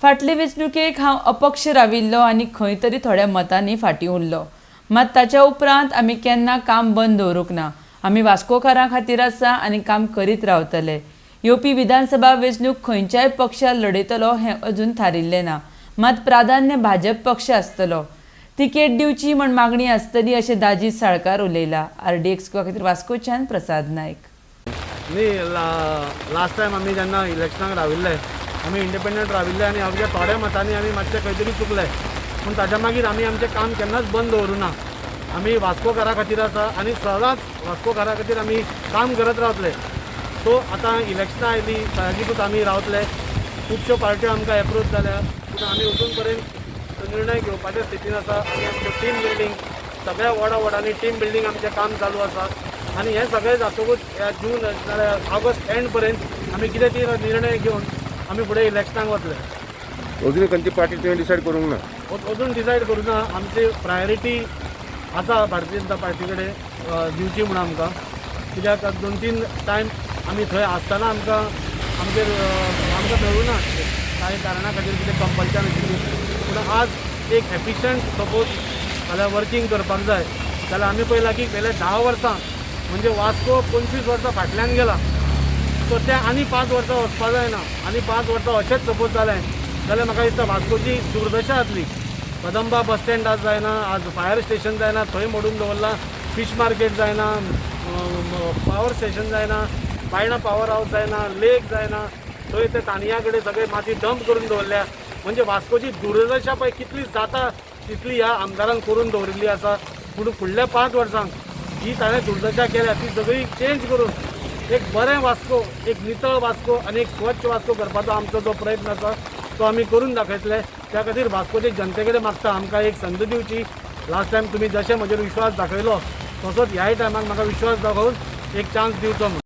फाटले वेंचणुकेक हांव अपक्ष राविल्लो आनी खंय तरी थोड्या मतांनी फाटीं उरलो, मात ताच्या उपरांत आमी केन्ना काम बंद दवरूंक ना. आमी वास्कोकारां खातीर आसा आनी काम करीत रावतले. येवपी विधानसभा वेंचणूक खंयच्याय पक्षाक लडयतलो हें अजून थारिल्लें ना, मात प्राधान्य भाजप पक्ष आसतलो. तिकेट दिवची म्हण मागणी आसतली अशें दाजी साळकार उलयला. RDX खातीर वास्कोच्यान प्रसाद नायक. न्ही लास्ट टायम आमी जेन्ना इलेक्शनाक राविल्ले आमी इंडिपेंडंट राविल्ले आनी अवघ्या थोड्या मतांनी आमी मातशें खंय तरी चुकले, पूण ताच्या मागीर आमी आमचें काम केन्नाच बंद दवरूं ना. आमी वास्कोकारा खातीर आसा आनी सदांच वास्कोकारा खातीर आमी काम करत रावतले. सो आतां इलेक्शनां आयलीं, साहजिकूच आमी रावतले. खुबश्यो पार्ट्यो आमकां एप्रोच जाल्या, पूण आमी अजून पर्यंत निर्णय घेवपाच्या स्थितीन आसा. आनी आमचें टीम बिल्डींग सगळ्या वॉर्डांनी टीम बिल्डींग आमचें काम चालू आसा. आनी हें सगळें जातकूच ह्या जून नाल्यार ऑगस्ट एंड पर्यंत आमी कितें तरी निर्णय घेवन आमी फुडें इलेक्शनाक वतले. अजून खंयची पार्टी तुवें डिसायड करूंक ना? अजून डिसायड करूं ना. आमची प्रायोरिटी आसा भारतीय जनता पार्टी कडेन दिवची म्हणून आमकां, कित्याक 2-3 टायम आमी थंय आसतना आमकां मेळूं ना कांय कारणां खातीर, कितें कंपल्शन आशिल्ली. पूण आज एक एफिशियंट सपोज जाल्यार वर्कींग करपाक जाय जाल्यार आमी पळयलां की गेल्या 10 वर्सां म्हणजे वास्को 25 वर्सां फाटल्यान गेला. सो ते आनी 5 वर्सां वचपा जायना. आनी 5 वर्सां अशेंच सपोज जालें जाल्यार म्हाका दिसता वास्कोची दुर्दशा जातली. कदंबा बस स्टँड आज जायना, आज फायर स्टेशन जायना, थंय मोडून दवरला. फिश मार्केट जायना, पावर स्टेशन जायना, बायणा पावर हावस जायना, लेक जायना, थंय ते तानिया कडेन सगळे माती डंप करून दवरल्या. म्हणजे वास्कोची दुर्दशा पळय कितली जाता तितली ह्या आमदारान करून दवरिल्ली आसा. पूण फुडल्या 5 वर्सांक जी ताणें दुर्दशा केल्या ती सगळी चेंज करून एक बरें वास्को, एक नितळ वास्को आनी एक स्वच्छ वास्को करपाचो आमचो जो प्रयत्न आसा तो आमी करून दाखयतले. त्या खातीर वास्कोचे जनते कडेन मागता आमकां एक संद दिवची. लास्ट टायम तुमी जशें म्हजेर विश्वास दाखयलो तसोच ह्याय टायमाक म्हाका विश्वास दाखोवन एक चान्स दिवचो.